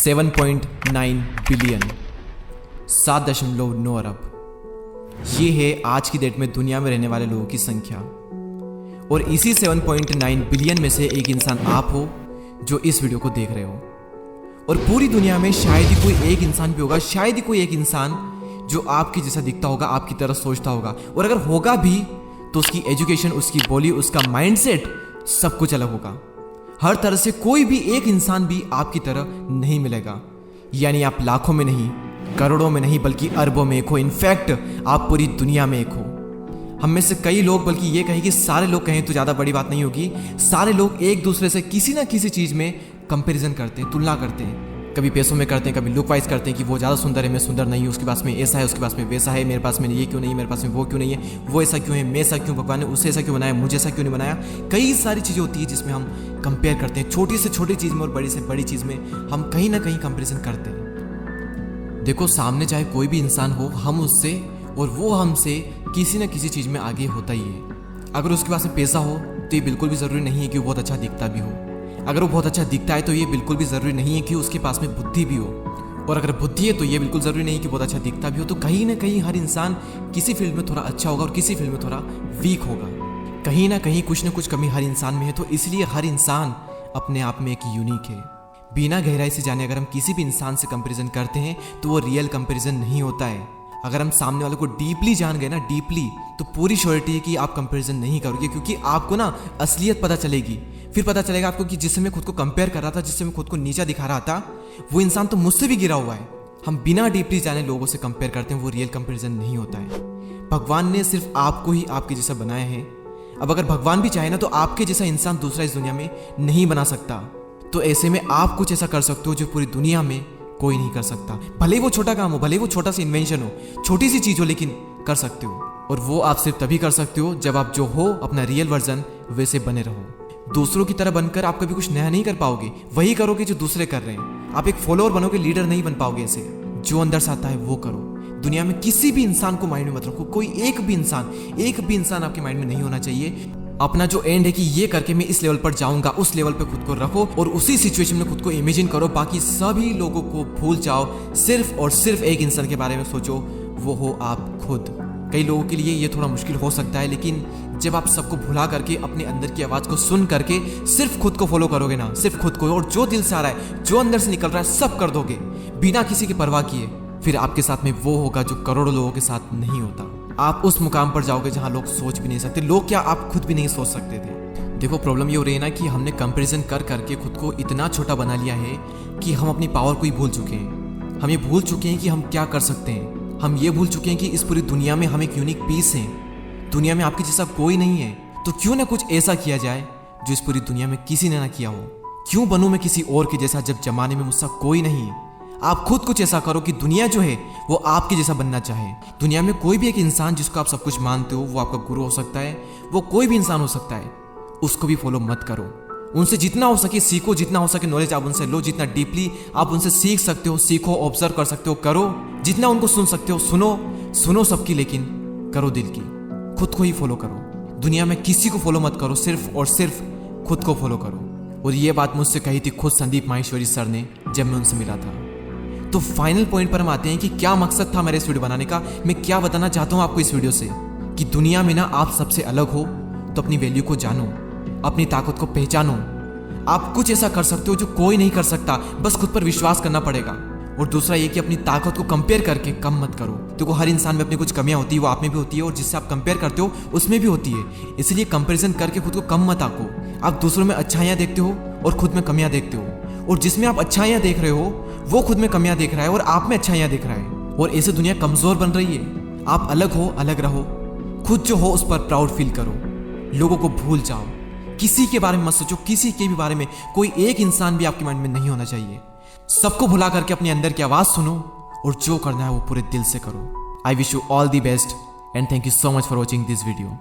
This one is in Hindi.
7.9 बिलियन, 7.9 अरब। ये है आज की डेट में दुनिया में रहने वाले लोगों की संख्या। और इसी 7.9 बिलियन में से एक इंसान आप हो जो इस वीडियो को देख रहे हो। और पूरी दुनिया में शायद ही कोई एक इंसान भी होगा, शायद ही कोई एक इंसान जो आपकी जैसा दिखता होगा, आपकी तरह सोचता होगा। और अगर होगा भी तो उसकी एजुकेशन, उसकी बोली, उसका माइंडसेट सब कुछ अलग होगा। हर तरह से कोई भी एक इंसान भी आपकी तरह नहीं मिलेगा। यानी आप लाखों में नहीं, करोड़ों में नहीं, बल्कि अरबों में एक हो। इनफैक्ट आप पूरी दुनिया में एक हो। हम में से कई लोग, बल्कि ये कहें कि सारे लोग कहें तो ज़्यादा बड़ी बात नहीं होगी, सारे लोग एक दूसरे से किसी ना किसी चीज़ में कंपैरिजन करते हैं, तुलना करते हैं। कभी पैसों में करते हैं, कभी लुक वाइज करते हैं कि वो ज़्यादा सुंदर है, मैं सुंदर नहीं हूँ, उसके पास में ऐसा है, उसके पास में वैसा है, मेरे पास में ये क्यों नहीं है, मेरे पास में वो क्यों नहीं है, वो ऐसा क्यों है, मैं ऐसा क्यों, भगवान ने उसे ऐसा क्यों बनाया, मुझे ऐसा क्यों नहीं बनाया। कई सारी चीज़ें होती है जिसमें हम कंपेयर करते हैं। छोटी से छोटी चीज़ में और बड़ी से बड़ी चीज़ में हम कहीं ना कहीं कंपेरिजन करते हैं। देखो, सामने चाहे कोई भी इंसान हो, हम उससे और वो हमसे किसी न किसी चीज़ में आगे होता ही है। अगर उसके पास में पैसा हो तो ये बिल्कुल भी ज़रूरी नहीं है कि वो बहुत अच्छा दिखता भी हो। अगर वो बहुत अच्छा दिखता है तो ये बिल्कुल भी ज़रूरी नहीं है कि उसके पास में बुद्धि भी हो। और अगर बुद्धि है तो ये बिल्कुल ज़रूरी नहीं कि बहुत अच्छा दिखता भी हो। तो कहीं ना कहीं हर इंसान किसी फील्ड में थोड़ा अच्छा होगा और किसी फील्ड में थोड़ा वीक होगा। कहीं ना कहीं कुछ ना कुछ कमी हर इंसान में है। तो इसलिए हर इंसान अपने आप में एक यूनिक है। बिना गहराई से जाने अगर हम किसी भी इंसान से कंपेरिजन करते हैं तो वो रियल कंपेरिजन नहीं होता है। अगर हम सामने वाले को डीपली जान गए ना, डीपली, तो पूरी श्योरिटी है कि आप कंपैरिजन नहीं करोगे। क्योंकि आपको ना असलियत पता चलेगी। फिर पता चलेगा आपको कि जिससे मैं खुद को कंपेयर कर रहा था, जिससे मैं खुद को नीचा दिखा रहा था, वो इंसान तो मुझसे भी गिरा हुआ है। हम बिना डीपली जाने लोगों से कंपेयर करते हैं, वो रियल कंपैरिजन नहीं होता है। भगवान ने सिर्फ आपको ही आपके जैसा बनाया है। अब अगर भगवान भी चाहे ना तो आपके जैसा इंसान दूसरा इस दुनिया में नहीं बना सकता। तो ऐसे में आप कुछ ऐसा कर सकते हो जो पूरी दुनिया में कोई नहीं कर सकता। भले ही वो छोटा काम हो, भले ही वो छोटा सा इन्वेंशन हो, छोटी सी चीज हो, लेकिन कर सकते हो। और वो आप सिर्फ तभी कर सकते हो जब आप जो हो अपना रियल वर्जन वैसे बने रहो। दूसरों की तरह बनकर आप कभी कुछ नया नहीं कर पाओगे। वही करोगे जो दूसरे कर रहे हैं। आप एक फॉलोअर बनोगे, लीडर नहीं बन पाओगे। ऐसे जो अंदर से आता है वो करो। दुनिया में किसी भी इंसान को माइंड में मत रखो। कोई एक भी इंसान आपके माइंड में नहीं होना चाहिए। अपना जो एंड है कि ये करके मैं इस लेवल पर जाऊंगा, उस लेवल पे खुद को रखो और उसी सिचुएशन में खुद को इमेजिन करो। बाकी सभी लोगों को भूल जाओ। सिर्फ और सिर्फ एक इंसान के बारे में सोचो, वो हो आप खुद। कई लोगों के लिए ये थोड़ा मुश्किल हो सकता है, लेकिन जब आप सबको भुला करके अपने अंदर की आवाज़ को सुन करके सिर्फ खुद को फॉलो करोगे ना, सिर्फ खुद को, और जो दिल से आ रहा है, जो अंदर से निकल रहा है, सब कर दोगे बिना किसी की परवाह किए, फिर आपके साथ में वो होगा जो करोड़ों लोगों के साथ नहीं होता। आप उस मुकाम पर जाओगे जहां लोग सोच भी नहीं सकते। लोग क्या, आप खुद भी नहीं सोच सकते थे। देखो, प्रॉब्लम ये हो रही है ना कि हमने कंपैरिजन कर करके खुद को इतना छोटा बना लिया है कि हम अपनी पावर को ही भूल चुके हैं। हम ये भूल चुके हैं कि हम क्या कर सकते हैं। हम ये भूल चुके हैं कि इस पूरी दुनिया में हम एक यूनिक पीस हैं। दुनिया में आपके जैसा कोई नहीं है। तो क्यों ना कुछ ऐसा किया जाए जो इस पूरी दुनिया में किसी ने ना किया हो। क्यों बनूं मैं किसी और के जैसा जब जमाने में मुझसा कोई नहीं। आप खुद कुछ ऐसा करो कि दुनिया जो है वो आपके जैसा बनना चाहे। दुनिया में कोई भी एक इंसान जिसको आप सब कुछ मानते हो, वो आपका गुरु हो सकता है, वो कोई भी इंसान हो सकता है। उसको भी फॉलो मत करो। उनसे जितना हो सके सीखो, जितना हो सके नॉलेज आप उनसे लो, जितना डीपली आप उनसे सीख सकते हो सीखो, ऑब्जर्व कर सकते हो करो, जितना उनको सुन सकते हो सुनो सबकी, लेकिन करो दिल की। खुद को ही फॉलो करो। दुनिया में किसी को फॉलो मत करो, सिर्फ और सिर्फ खुद को फॉलो करो। और ये बात मुझसे कही थी खुद संदीप माहेश्वरी सर ने जब मैं उनसे मिला था। तो फाइनल पॉइंट पर हम आते हैं कि क्या मकसद था मेरे इस वीडियो बनाने का। मैं क्या बताना चाहता हूं आपको इस वीडियो से कि दुनिया में ना आप सबसे अलग हो तो अपनी वैल्यू को जानो, अपनी ताकत को पहचानो। आप कुछ ऐसा कर सकते हो जो कोई नहीं कर सकता, बस खुद पर विश्वास करना पड़ेगा। और दूसरा ये कि अपनी ताकत को कंपेयर करके कम मत करो। देखो, हर इंसान में अपनी कुछ कमियां होती है, वो आप में भी होती है, और जिससे आप कंपेयर करते हो उसमें भी होती है। इसलिए कंपेरिजन करके खुद को कम मत आको। आप दूसरों में अच्छाइयां देखते हो और खुद में कमियां देखते हो, और जिसमें आप अच्छाइयां देख रहे हो वो खुद में कमियां देख रहा है और आप में अच्छाइयां देख रहा है। और ऐसे दुनिया कमजोर बन रही है। आप अलग हो, अलग रहो। खुद जो हो उस पर प्राउड फील करो। लोगों को भूल जाओ। किसी के बारे में मत सोचो, किसी के भी बारे में। कोई एक इंसान भी आपके माइंड में नहीं होना चाहिए। सबको भुला करके अपने अंदर की आवाज सुनो और जो करना है वो पूरे दिल से करो। I wish you all the best and thank you so much for watching this video.